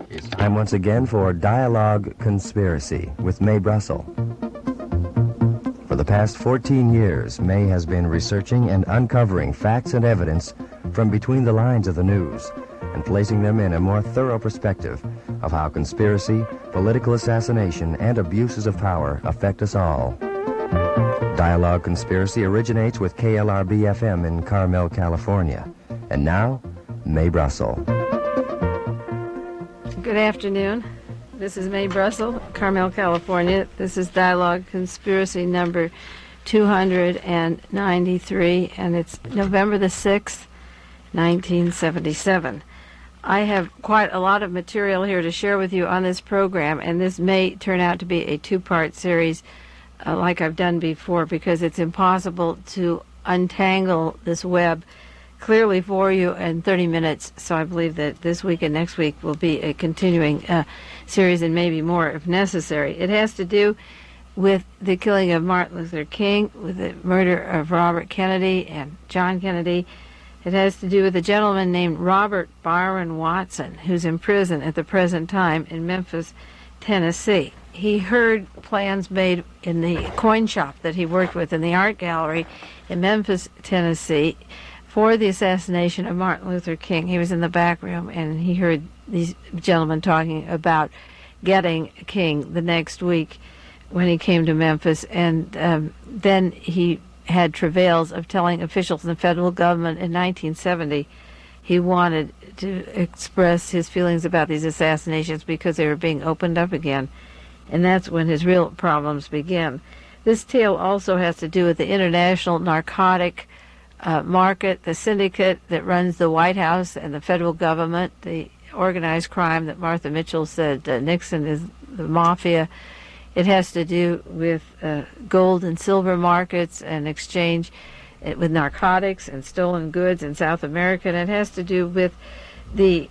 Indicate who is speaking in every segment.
Speaker 1: It's time once again for Dialogue Conspiracy with Mae Brussell. For the past 14 years, Mae has been researching and uncovering facts and evidence from between the lines of the news and placing them in a more thorough perspective of how conspiracy, political assassination, and abuses of power affect us all. Dialogue Conspiracy originates with KLRB-FM in Carmel, California. And now, Mae Brussell.
Speaker 2: Good afternoon. This is Mae Brussell, Carmel, California. This is Dialogue Conspiracy number 293, and it's November the 6th, 1977. I have quite a lot of material here to share with you on this program, and this may turn out to be a two-part series like I've done before, because it's impossible to untangle this web clearly for you in 30 minutes. So I believe that this week and next week will be a continuing series, and maybe more if necessary. It has to do with the killing of Martin Luther King, with the murder of Robert Kennedy and John Kennedy. It has to do with a gentleman named Robert Byron Watson, who's in prison at the present time in Memphis, Tennessee. He heard plans made in the coin shop that he worked with in the art gallery in Memphis, Tennessee, for the assassination of Martin Luther King. He was in the back room, and he heard these gentlemen talking about getting King the next week when he came to Memphis. And then he had travails of telling officials in the federal government in 1970 he wanted to express his feelings about these assassinations because they were being opened up again. And that's when his real problems begin. This tale also has to do with the international narcotic market, the syndicate that runs the White House and the federal government, the organized crime that Martha Mitchell said Nixon is the mafia. It has to do with gold and silver markets and exchange with narcotics and stolen goods in South America. And it has to do with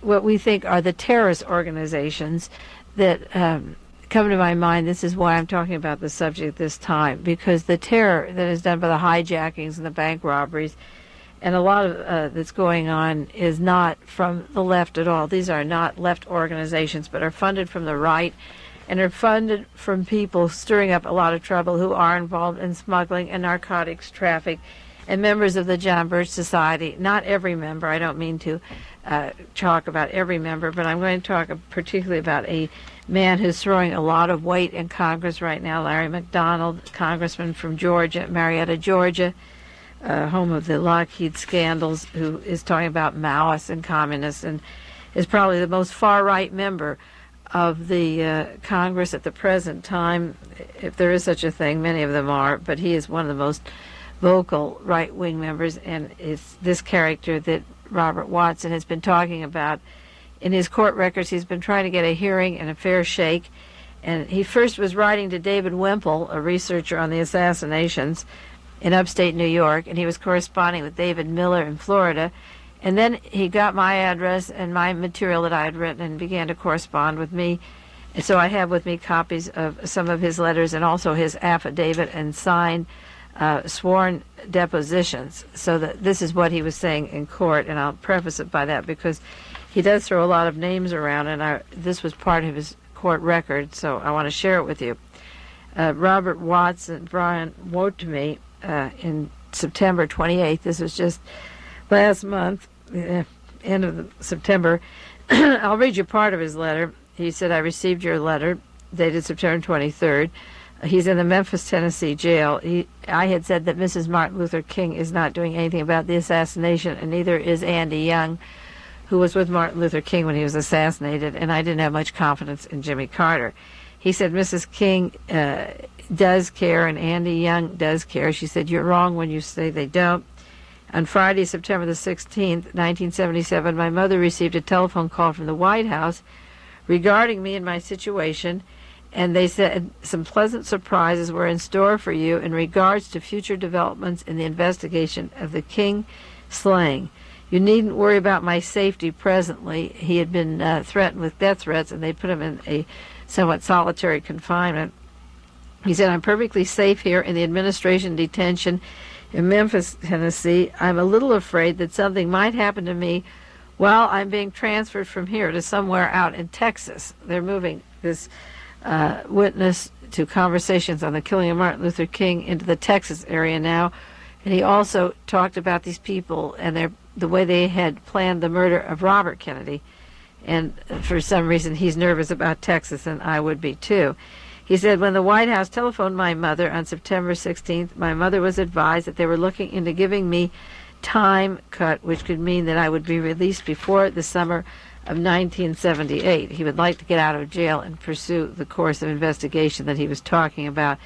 Speaker 2: what we think are the terrorist organizations that come to my mind. This is why I'm talking about the subject this time, because the terror that is done by the hijackings and the bank robberies, and a lot of that's going on, is not from the left at all. These are not left organizations, but are funded from the right, and are funded from people stirring up a lot of trouble who are involved in smuggling and narcotics traffic, and members of the John Birch Society. Not every member. I don't mean to talk about every member, but I'm going to talk particularly about a man who's throwing a lot of weight in Congress right now, Larry McDonald, congressman from Georgia, Marietta, Georgia, home of the Lockheed scandals, who is talking about Maoists and communists, and is probably the most far-right member of the Congress at the present time, if there is such a thing. Many of them are, but he is one of the most vocal right-wing members, and it's this character that Robert Watson has been talking about. In his court records, he's been trying to get a hearing and a fair shake, and he first was writing to David Wemple, a researcher on the assassinations in upstate New York, and he was corresponding with David Miller in Florida. And then he got my address and my material that I had written and began to correspond with me. And so I have with me copies of some of his letters and also his affidavit and signed sworn depositions. So that this is what he was saying in court, and I'll preface it by that because he does throw a lot of names around, and this was part of his court record, so I want to share it with you. Robert Watson, Brian, wrote to me in September 28th. This was just last month, end of September. I'll read you part of his letter. He said, "I received your letter dated September 23rd. He's in the Memphis, Tennessee jail. I had said that Mrs. Martin Luther King is not doing anything about the assassination, and neither is Andy Young, who was with Martin Luther King when he was assassinated, and I didn't have much confidence in Jimmy Carter." He said, "Mrs. King does care, and Andy Young does care." She said, "You're wrong when you say they don't." On Friday, September the 16th, 1977, my mother received a telephone call from the White House regarding me and my situation, and they said some pleasant surprises were in store for you in regards to future developments in the investigation of the King slaying. You needn't worry about my safety presently. He had been threatened with death threats, and they put him in a somewhat solitary confinement. He said, "I'm perfectly safe here in the administration detention. in Memphis, Tennessee. I'm a little afraid that something might happen to me while I'm being transferred from here to somewhere out in Texas. They're moving this witness to conversations on the killing of Martin Luther King into the Texas area now. And he also talked about these people and the way they had planned the murder of Robert Kennedy. And for some reason, he's nervous about Texas, and I would be too. He said, when the White House telephoned my mother on September 16th, my mother was advised that they were looking into giving me time cut, which could mean that I would be released before the summer of 1978. He would like to get out of jail and pursue the course of investigation that he was talking about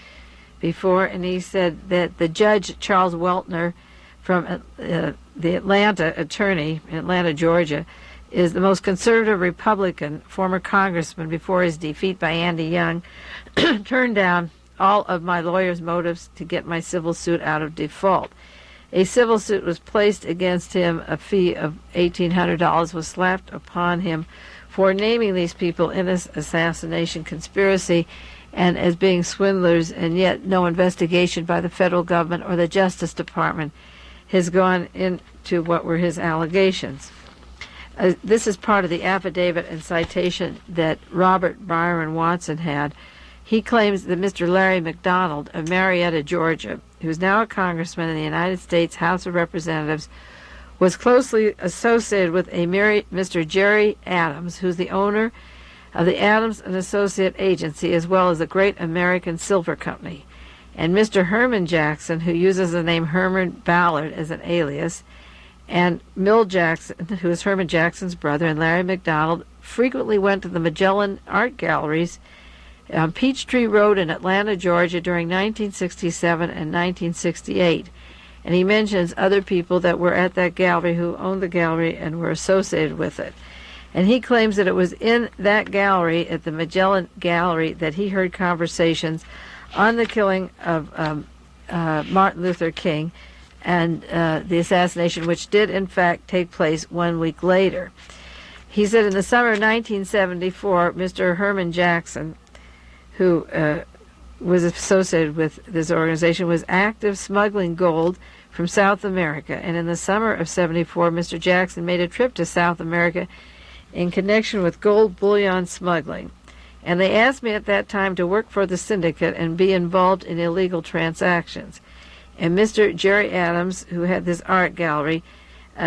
Speaker 2: before. And he said that the judge, Charles Weltner, from the Atlanta attorney in Atlanta, Georgia, is the most conservative Republican former congressman before his defeat by Andy Young, turned down all of my lawyer's motives to get my civil suit out of default. A civil suit was placed against him. A fee of $1,800 was slapped upon him for naming these people in this assassination conspiracy and as being swindlers, and yet no investigation by the federal government or the Justice Department has gone into what were his allegations. This is part of the affidavit and citation that Robert Byron Watson had. He claims that Mr. Larry McDonald of Marietta, Georgia, who's now a congressman in the United States House of Representatives, was closely associated with a Mr. Jerry Adams, who's the owner of the Adams and Associate Agency, as well as the Great American Silver Company, and Mr. Herman Jackson, who uses the name Herman Ballard as an alias, and Mill Jackson, who is Herman Jackson's brother, and Larry McDonald frequently went to the Magellan Art Galleries on Peachtree Road in Atlanta, Georgia during 1967 and 1968. And he mentions other people that were at that gallery who owned the gallery and were associated with it. And he claims that it was in that gallery, at the Magellan Gallery, that he heard conversations on the killing of Martin Luther King and the assassination, which did in fact take place 1 week later. He said in the summer of 1974, Mr. Herman Jackson, who was associated with this organization, was active smuggling gold from South America. And in the summer of 74, Mr. Jackson made a trip to South America in connection with gold bullion smuggling. And they asked me at that time to work for the Syndicate and be involved in illegal transactions. And Mr. Jerry Adams, who had this art gallery,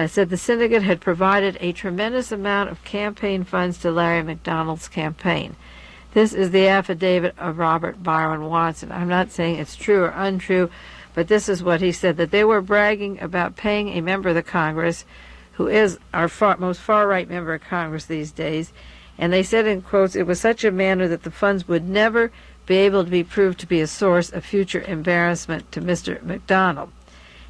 Speaker 2: said the Syndicate had provided a tremendous amount of campaign funds to Larry McDonald's campaign. This is the affidavit of Robert Byron Watson. I'm not saying it's true or untrue, but this is what he said, that they were bragging about paying a member of the Congress, who is our most far-right member of Congress these days, and they said in quotes, it was such a manner that the funds would never be able to be proved to be a source of future embarrassment to Mr. McDonald.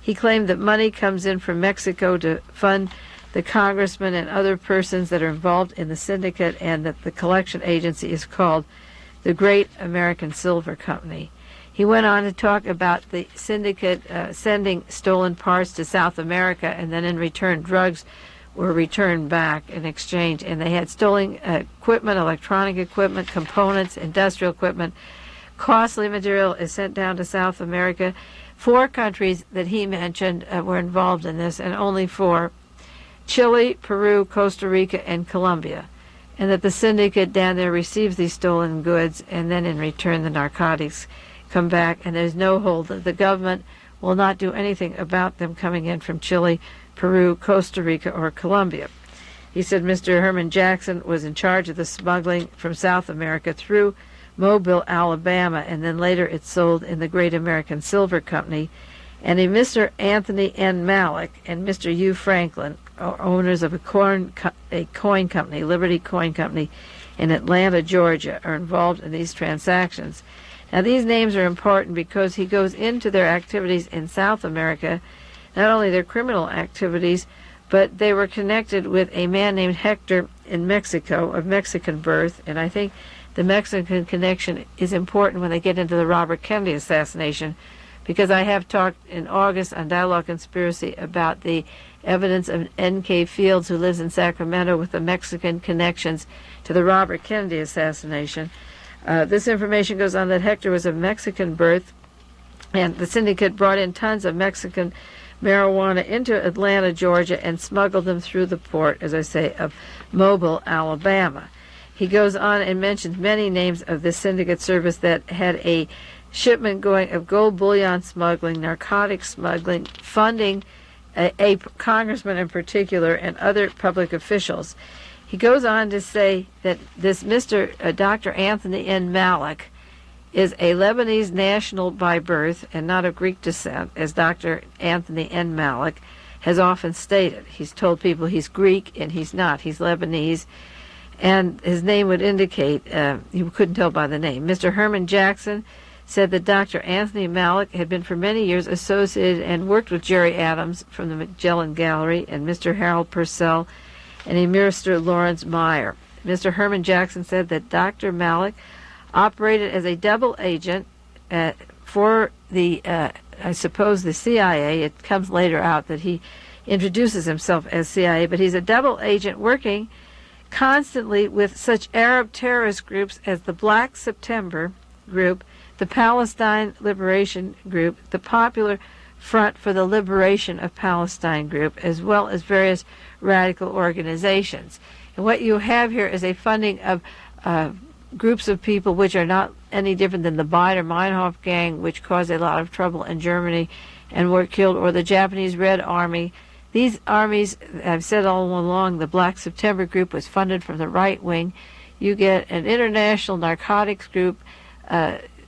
Speaker 2: He claimed that money comes in from Mexico to fund the congressmen and other persons that are involved in the syndicate, and that the collection agency is called the Great American Silver Company. He went on to talk about the syndicate sending stolen parts to South America, and then in return drugs were returned back in exchange. And they had stolen equipment, electronic equipment, components, industrial equipment. Costly material is sent down to South America. 4 countries that he mentioned were involved in this, and only 4: Chile, Peru, Costa Rica, and Colombia. And that the syndicate down there receives these stolen goods, and then in return the narcotics come back, and there's no hold. The government will not do anything about them coming in from Chile, Peru, Costa Rica, or Colombia. He said Mr. Herman Jackson was in charge of the smuggling from South America through Mobile, Alabama, and then later it's sold in the Great American Silver Company. And a Mr. Anthony N. Malik and Mr. Hugh Franklin, owners of a coin company, Liberty Coin Company, in Atlanta, Georgia, are involved in these transactions. Now, these names are important because he goes into their activities in South America, not only their criminal activities, but they were connected with a man named Hector in Mexico, of Mexican birth, and I think the Mexican connection is important when they get into the Robert Kennedy assassination, because I have talked in August on Dialogue Conspiracy about the evidence of N.K. Fields, who lives in Sacramento, with the Mexican connections to the Robert Kennedy assassination. This information goes on that Hector was of Mexican birth, And the syndicate brought in tons of Mexican marijuana into Atlanta, Georgia, and smuggled them through the port, as I say, of Mobile, Alabama. He goes on and mentions many names of this syndicate service that had a shipment going of gold bullion smuggling, narcotics smuggling, funding a congressman in particular and other public officials. He goes on to say that this Dr. Anthony N. Malik is a Lebanese national by birth and not of Greek descent, as Dr. Anthony N. Malik has often stated. He's told people he's Greek, and he's not. He's Lebanese, and his name would indicate, you couldn't tell by the name. Mr. Herman Jackson said that Dr. Anthony Malik had been for many years associated and worked with Jerry Adams from the Magellan Gallery and Mr. Harold Purcell and a Mr. Lawrence Meyer. Mr. Herman Jackson said that Dr. Malik operated as a double agent for the, I suppose, the CIA. It comes later out that he introduces himself as CIA, but he's a double agent working constantly with such Arab terrorist groups as the Black September Group, the Palestine Liberation Group, the Popular Front for the Liberation of Palestine Group, as well as various radical organizations. And what you have here is a funding of groups of people which are not any different than the Baader-Meinhof gang, which caused a lot of trouble in Germany and were killed, or the Japanese Red Army. These armies, I've said all along, the Black September Group was funded from the right wing. You get an international narcotics group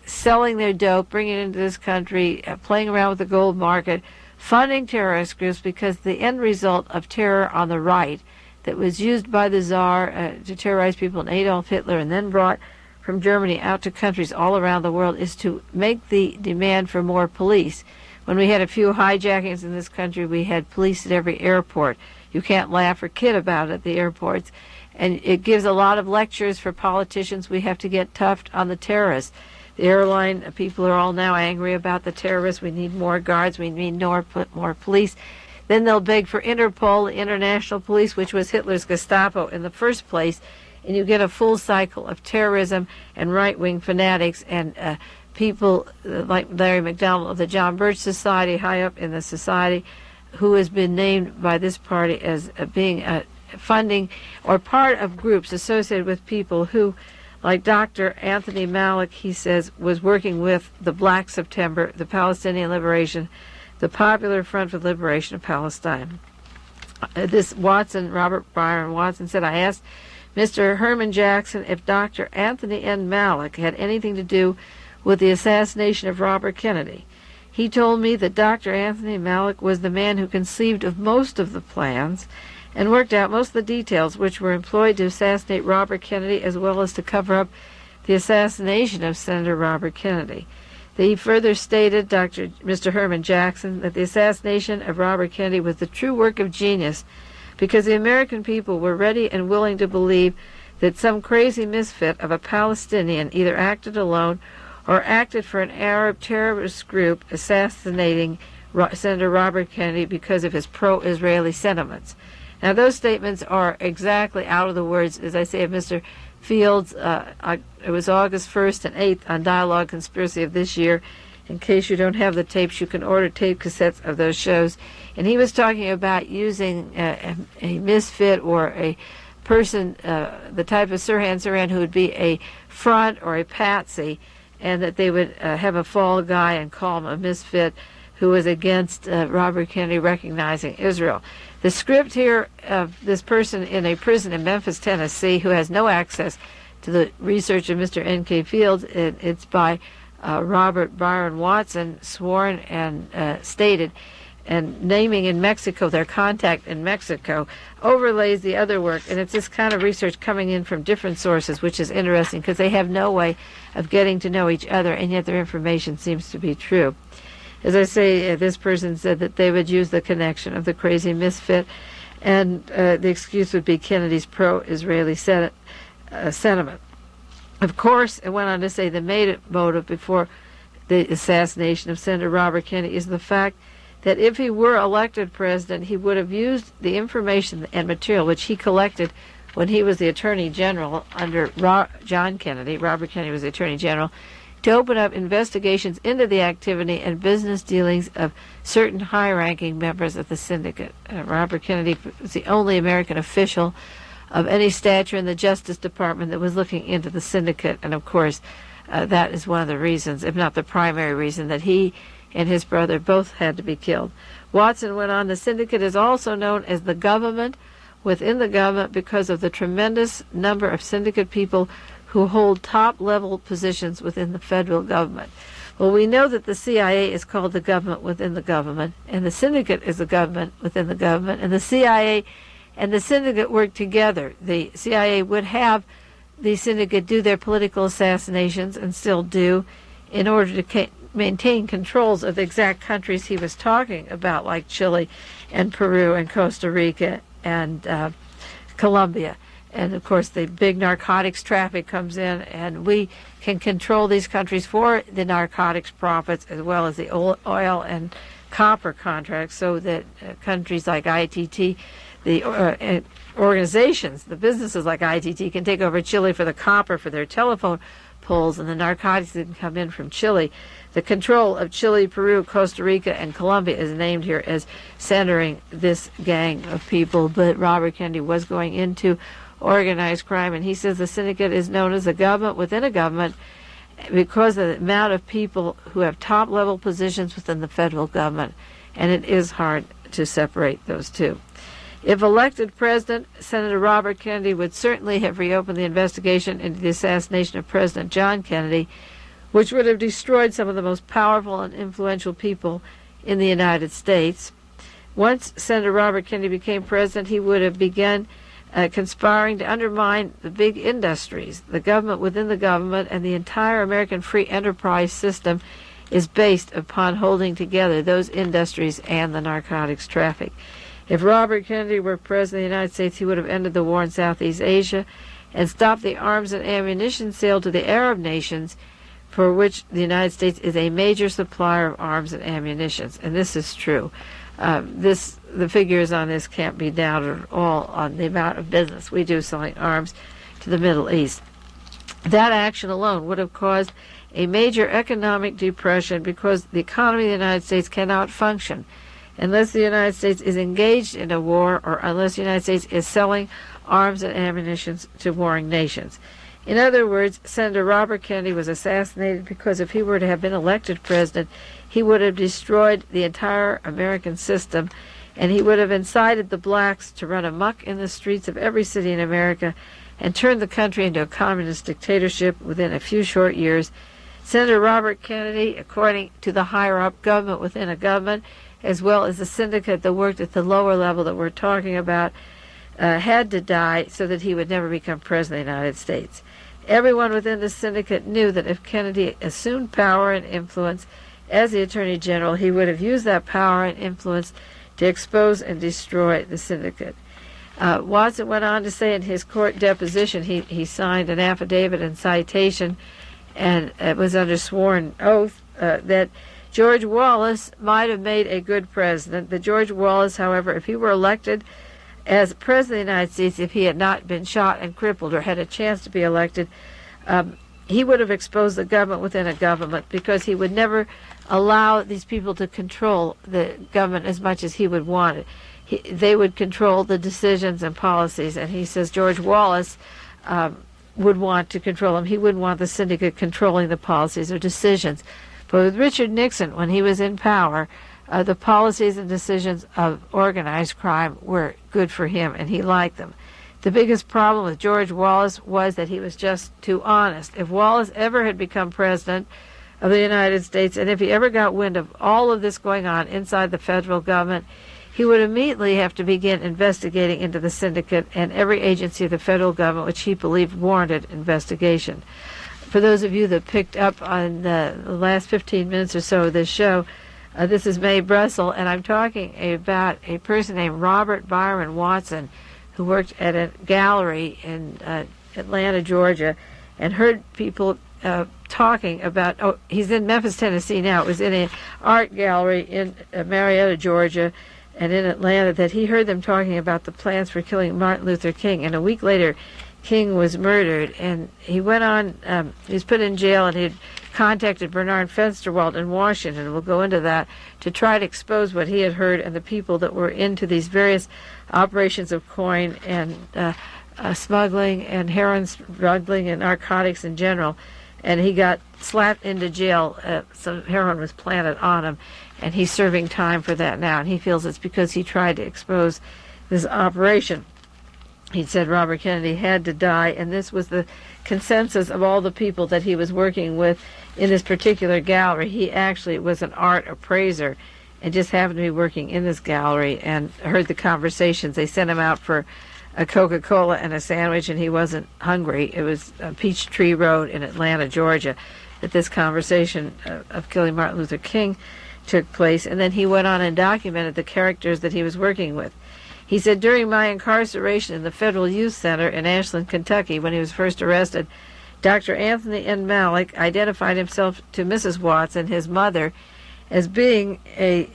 Speaker 2: selling their dope, bringing it into this country, playing around with the gold market, funding terrorist groups, because the end result of terror on the right that was used by the Tsar to terrorize people and Adolf Hitler and then brought from Germany out to countries all around the world is to make the demand for more police. When we had a few hijackings in this country, we had police at every airport. You can't laugh or kid about it at the airports. And it gives a lot of lectures for politicians. We have to get tough on the terrorists. The airline people are all now angry about the terrorists. We need more guards. We need more police. Then they'll beg for Interpol, the international police, which was Hitler's Gestapo in the first place. And you get a full cycle of terrorism and right-wing fanatics and people like Larry McDonald of the John Birch Society, high up in the society, who has been named by this party as being funding or part of groups associated with people who, like Dr. Anthony Malik, he says, was working with the Black September, the Palestinian Liberation, the Popular Front for the Liberation of Palestine. This Watson, Robert Byron Watson, said, I asked Mr. Herman Jackson if Dr. Anthony N. Malik had anything to do with the assassination of Robert Kennedy. He told me that Dr. Anthony Malik was the man who conceived of most of the plans and worked out most of the details which were employed to assassinate Robert Kennedy, as well as to cover up the assassination of Senator Robert Kennedy. He further stated, Mr. Herman Jackson, that the assassination of Robert Kennedy was the true work of genius because the American people were ready and willing to believe that some crazy misfit of a Palestinian either acted alone or acted for an Arab terrorist group assassinating Senator Robert Kennedy because of his pro-Israeli sentiments. Now, those statements are exactly out of the words, as I say, of Mr. Fields. It was August 1st and 8th on Dialogue Conspiracy of this year. In case you don't have the tapes, you can order tape cassettes of those shows. And he was talking about using a misfit or a person, the type of Sirhan Sirhan who would be a front or a patsy, and that they would have a fall guy and call him a misfit who was against Robert Kennedy recognizing Israel. The script here of this person in a prison in Memphis, Tennessee, who has no access to the research of Mr. N.K. Fields, it's by Robert Byron Watson, sworn and stated, and naming in Mexico, their contact in Mexico, overlays the other work. And it's this kind of research coming in from different sources, which is interesting because they have no way of getting to know each other, and yet their information seems to be true. As I say, this person said that they would use the connection of the crazy misfit, and the excuse would be Kennedy's pro-Israeli sentiment. Of course, it went on to say the main motive before the assassination of Senator Robert Kennedy is the fact that if he were elected president, he would have used the information and material which he collected when he was the Attorney General under John Kennedy. Robert Kennedy was the Attorney General. to open up investigations into the activity and business dealings of certain high-ranking members of the syndicate. Robert Kennedy was the only American official of any stature in the Justice Department that was looking into the syndicate, and of course that is one of the reasons, if not the primary reason, that he and his brother both had to be killed. Watson went on, the syndicate is also known as the government within the government because of the tremendous number of syndicate people who hold top-level positions within the federal government. Well, we know that the CIA is called the government within the government, and the syndicate is the government within the government, and the CIA and the syndicate work together. The CIA would have the syndicate do their political assassinations, and still do, in order to maintain controls of the exact countries he was talking about, like Chile and Peru and Costa Rica and Colombia. And of course the big narcotics traffic comes in, and we can control these countries for the narcotics profits as well as the oil and copper contracts, so that countries like ITT, the organizations, the businesses like ITT, can take over Chile for the copper for their telephone poles, and the narcotics that can come in from Chile. The control of Chile, Peru, Costa Rica, and Colombia is named here as centering this gang of people. But Robert Kennedy was going into organized crime, and he says the syndicate is known as a government within a government because of the amount of people who have top-level positions within the federal government, and it is hard to separate those two. If elected president, Senator Robert Kennedy would certainly have reopened the investigation into the assassination of President John Kennedy, which would have destroyed some of the most powerful and influential people in the United States. Once Senator Robert Kennedy became president, he would have begun conspiring to undermine the big industries. The government within the government and the entire American free enterprise system is based upon holding together those industries and the narcotics traffic. If Robert Kennedy were president of the United States, he would have ended the war in Southeast Asia and stopped the arms and ammunition sale to the Arab nations, for which the United States is a major supplier of arms and ammunition. And this is true. The figures on this can't be doubted at all on the amount of business we do selling arms to the Middle East. That action alone would have caused a major economic depression, because the economy of the United States cannot function unless the United States is engaged in a war, or unless the United States is selling arms and ammunition to warring nations. In other words, Senator Robert Kennedy was assassinated because if he were to have been elected president, he would have destroyed the entire American system, and he would have incited the blacks to run amok in the streets of every city in America and turn the country into a communist dictatorship within a few short years. Senator Robert Kennedy, according to the higher-up government within a government, as well as the syndicate that worked at the lower level that we're talking about, had to die so that he would never become president of the United States. Everyone within the syndicate knew that if Kennedy assumed power and influence as the Attorney General, he would have used that power and influence to expose and destroy the syndicate. Watson went on to say in his court deposition, he signed an affidavit and citation, and it was under sworn oath, that George Wallace might have made a good president. That George Wallace, however, if he were elected as president of the United States, if he had not been shot and crippled or had a chance to be elected, he would have exposed the government within a government, because he would never allow these people to control the government as much as he would want it. They would control the decisions and policies, and he says George Wallace would want to control them. He wouldn't want the syndicate controlling the policies or decisions. But with Richard Nixon, when he was in power, the policies and decisions of organized crime were good for him, and he liked them. The biggest problem with George Wallace was that he was just too honest. If Wallace ever had become president of the United States, and if he ever got wind of all of this going on inside the federal government, he would immediately have to begin investigating into the syndicate and every agency of the federal government which he believed warranted investigation. For those of you that picked up on the last 15 minutes or so of this show, this is Mae Brussell, and I'm talking about a person named Robert Byron Watson, who worked at a gallery in Atlanta, Georgia, and heard people talking about, he's in Memphis, Tennessee now. It was in an art gallery in Marietta, Georgia, and in Atlanta, that he heard them talking about the plans for killing Martin Luther King. And a week later, King was murdered. And he went on, he was put in jail, and he'd contacted Bernard Fensterwald in Washington, we'll go into that, to try to expose what he had heard and the people that were into these various operations of coin and smuggling and heroin smuggling and narcotics in general. And he got slapped into jail. Some heroin was planted on him, and he's serving time for that now. And he feels it's because he tried to expose this operation. He said Robert Kennedy had to die, and this was the consensus of all the people that he was working with in this particular gallery. He actually was an art appraiser and just happened to be working in this gallery and heard the conversations. They sent him out for a Coca-Cola and a sandwich, and he wasn't hungry. It was Peachtree Road in Atlanta, Georgia, that this conversation of killing Martin Luther King took place. And then he went on and documented the characters that he was working with. He said, during my incarceration in the Federal Youth Center in Ashland, Kentucky, when he was first arrested, Dr. Anthony N. Malik identified himself to Mrs. Watson, his mother, as being a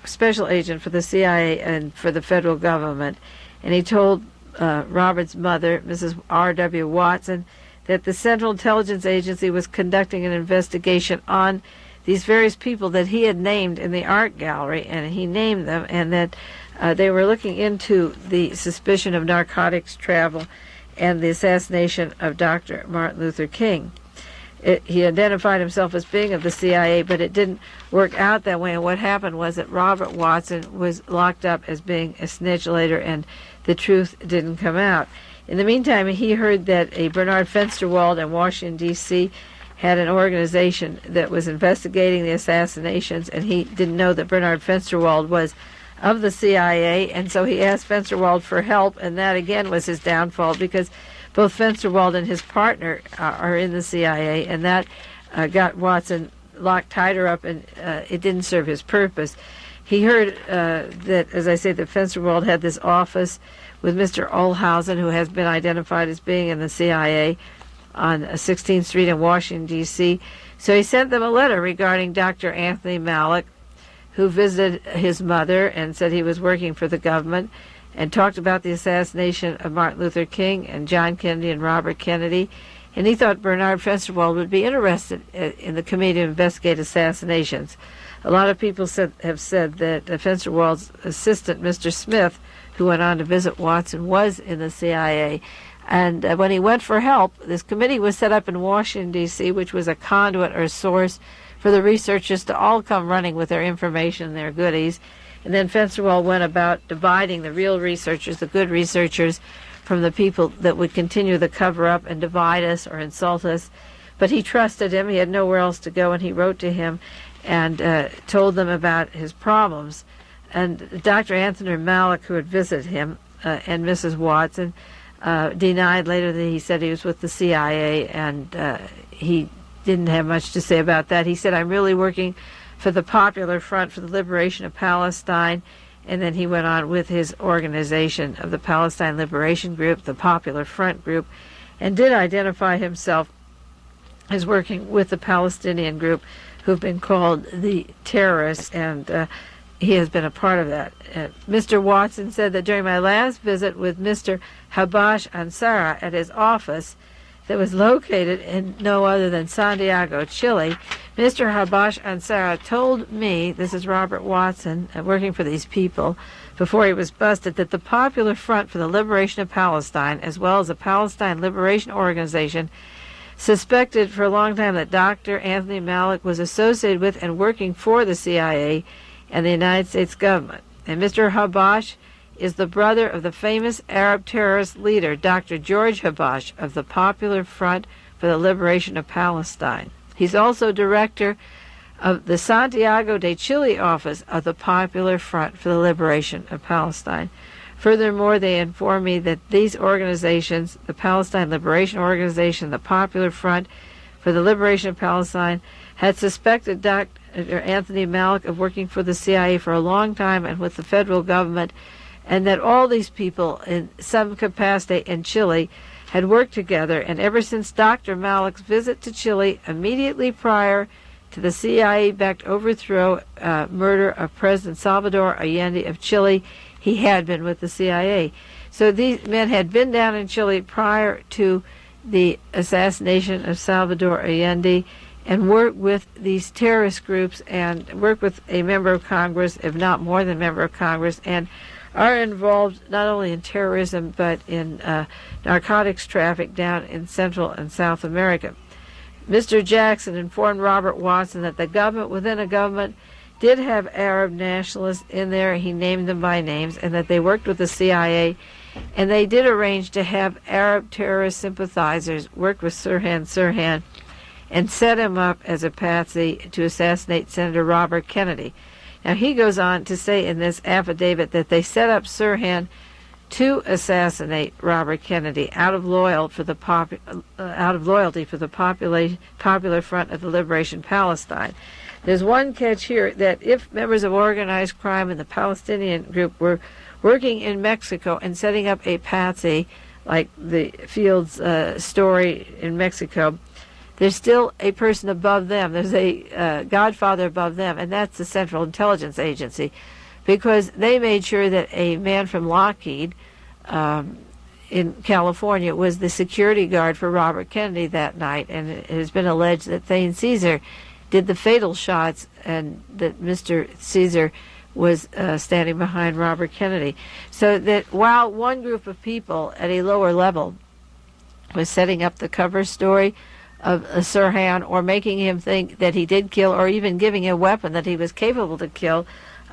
Speaker 2: special agent for the CIA and for the federal government. And he told Robert's mother, Mrs. R.W. Watson, that the Central Intelligence Agency was conducting an investigation on these various people that he had named in the art gallery, and he named them, and that they were looking into the suspicion of narcotics travel and the assassination of Dr. Martin Luther King. He identified himself as being of the CIA, but it didn't work out that way. And what happened was that Robert Watson was locked up as being a snitch later, and the truth didn't come out. In the meantime, he heard that a Bernard Fensterwald in Washington, D.C. had an organization that was investigating the assassinations, and he didn't know that Bernard Fensterwald was of the CIA, and so he asked Fensterwald for help, and that again was his downfall, because both Fensterwald and his partner are in the CIA, and that got Watson locked tighter up, and it didn't serve his purpose. He heard that, as I say, that Fensterwald had this office with Mr. Olhausen, who has been identified as being in the CIA, on 16th Street in Washington, D.C. So he sent them a letter regarding Dr. Anthony Malik, who visited his mother and said he was working for the government, and talked about the assassination of Martin Luther King and John Kennedy and Robert Kennedy. And he thought Bernard Fensterwald would be interested in the Committee to Investigate Assassinations. A lot of people have said that Fensterwald's assistant, Mr. Smith, who went on to visit Watson, was in the CIA. And when he went for help, this committee was set up in Washington, D.C., which was a conduit or source for the researchers to all come running with their information and their goodies. And then Fensterwald went about dividing the real researchers, the good researchers, from the people that would continue the cover-up and divide us or insult us. But he trusted him. He had nowhere else to go, and he wrote to him and told them about his problems. And Dr. Anthony Malik, who had visited him, and Mrs. Watson, denied later that he said he was with the CIA, and he didn't have much to say about that. He said, I'm really working for the Popular Front for the Liberation of Palestine. And then he went on with his organization of the Palestine Liberation Group, the Popular Front Group, and did identify himself as working with the Palestinian group, who've been called the terrorists, and he has been a part of that. Mr. Watson said that during my last visit with Mr. Habash Ansara at his office, that was located in no other than Santiago, Chile, Mr. Habash Ansara told me, this is Robert Watson, working for these people, before he was busted, that the Popular Front for the Liberation of Palestine, as well as the Palestine Liberation Organization, suspected for a long time that Dr. Anthony Malik was associated with and working for the CIA and the United States government. And Mr. Habash is the brother of the famous Arab terrorist leader, Dr. George Habash, of the Popular Front for the Liberation of Palestine. He's also director of the Santiago de Chile office of the Popular Front for the Liberation of Palestine. Furthermore, they inform me that these organizations, the Palestine Liberation Organization, the Popular Front for the Liberation of Palestine, had suspected Dr. Anthony Malik of working for the CIA for a long time and with the federal government, and that all these people in some capacity in Chile had worked together. And ever since Dr. Malik's visit to Chile immediately prior to the CIA-backed overthrow, murder of President Salvador Allende of Chile, he had been with the CIA. So these men had been down in Chile prior to the assassination of Salvador Allende and worked with these terrorist groups and worked with a member of Congress, if not more than a member of Congress, and are involved not only in terrorism but in narcotics traffic down in Central and South America. Mr. Jackson informed Robert Watson that the government within a government did have Arab nationalists in there. He named them by names, and that they worked with the CIA, and they did arrange to have Arab terrorist sympathizers work with Sirhan and set him up as a patsy to assassinate Senator Robert Kennedy. Now, he goes on to say in this affidavit that they set up Sirhan to assassinate Robert Kennedy out of loyalty for the Popular Front of the Liberation Palestine. There's one catch here, that if members of organized crime in the Palestinian group were working in Mexico and setting up a patsy, like the Fields story in Mexico, there's still a person above them. There's a godfather above them, and that's the Central Intelligence Agency, because they made sure that a man from Lockheed in California was the security guard for Robert Kennedy that night, and it has been alleged that Thane Caesar did the fatal shots and that Mr. Caesar was standing behind Robert Kennedy. So that while one group of people at a lower level was setting up the cover story of Sirhan, or making him think that he did kill, or even giving a weapon that he was capable to kill,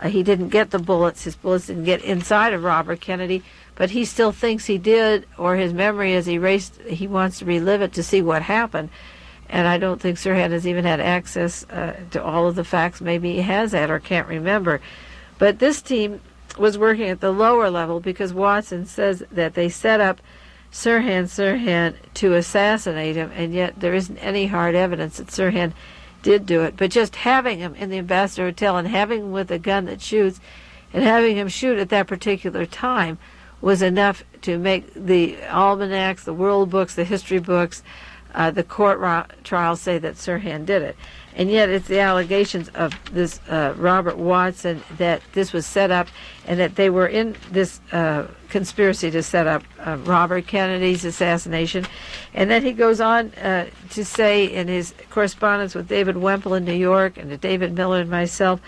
Speaker 2: he didn't get the bullets. His bullets didn't get inside of Robert Kennedy, but he still thinks he did, or his memory is erased. He wants to relive it to see what happened. And I don't think Sirhan has even had access to all of the facts. Maybe he has had or can't remember. But this team was working at the lower level because Watson says that they set up Sirhan to assassinate him, and yet there isn't any hard evidence that Sirhan did do it. But just having him in the Ambassador Hotel and having him with a gun that shoots and having him shoot at that particular time was enough to make the almanacs, the world books, the history books, the court trials say that Sirhan did it. And yet it's the allegations of this Robert Watson that this was set up and that they were in this conspiracy to set up Robert Kennedy's assassination. And then he goes on to say in his correspondence with David Wemple in New York and to David Miller and myself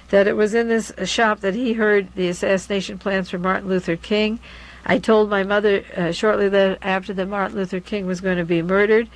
Speaker 2: that it was in this shop that he heard the assassination plans for Martin Luther King. I told my mother shortly after that Martin Luther King was going to be murdered,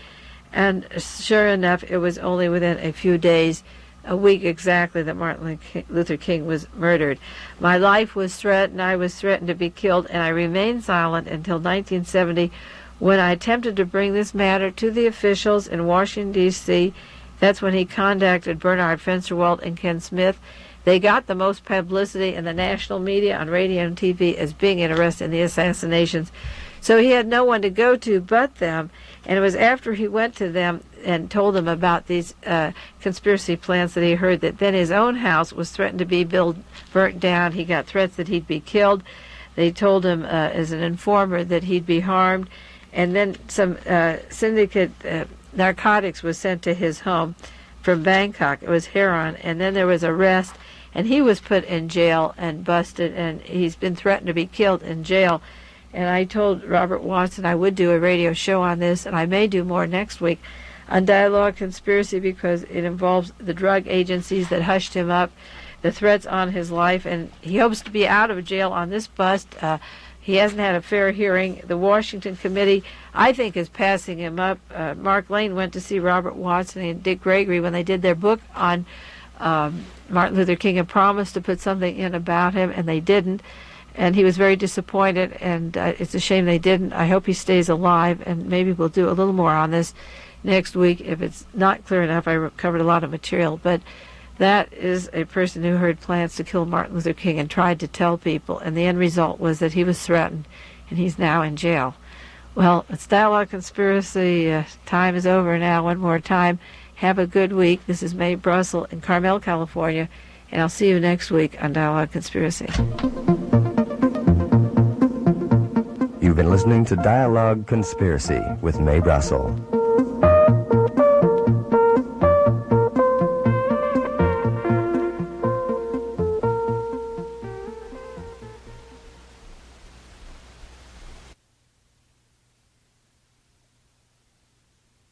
Speaker 2: and sure enough, it was only within a few days, a week exactly, that Martin Luther King was murdered. My life was threatened. I was threatened to be killed, and I remained silent until 1970 when I attempted to bring this matter to the officials in Washington, D.C. That's when he contacted Bernard Fensterwald and Ken Smith. They got the most publicity in the national media, on radio and TV, as being interested in the assassinations. So he had no one to go to but them. And it was after he went to them and told them about these conspiracy plans that he heard that then his own house was threatened to be burnt down. He got threats that he'd be killed. They told him as an informer that he'd be harmed. And then some Syndicate narcotics was sent to his home from Bangkok. It was heroin. And then there was arrest. And he was put in jail and busted, and he's been threatened to be killed in jail. And I told Robert Watson I would do a radio show on this, and I may do more next week on Dialogue Conspiracy, because it involves the drug agencies that hushed him up, the threats on his life, and he hopes to be out of jail on this bust. He hasn't had a fair hearing. The Washington Committee, I think, is passing him up. Mark Lane went to see Robert Watson and Dick Gregory when they did their book on Martin Luther King and promised to put something in about him, and they didn't. And he was very disappointed, and it's a shame they didn't. I hope he stays alive, and maybe we'll do a little more on this next week if it's not clear enough. I covered a lot of material, but that is a person who heard plans to kill Martin Luther King and tried to tell people, and the end result was that he was threatened, and he's now in jail. Well, it's Dialogue Conspiracy. Time is over now. One more time. Have a good week. This is Mae Brussell in Carmel, California, and I'll see you next week on Dialogue Conspiracy.
Speaker 1: You've been listening to Dialogue Conspiracy with Mae Brussell.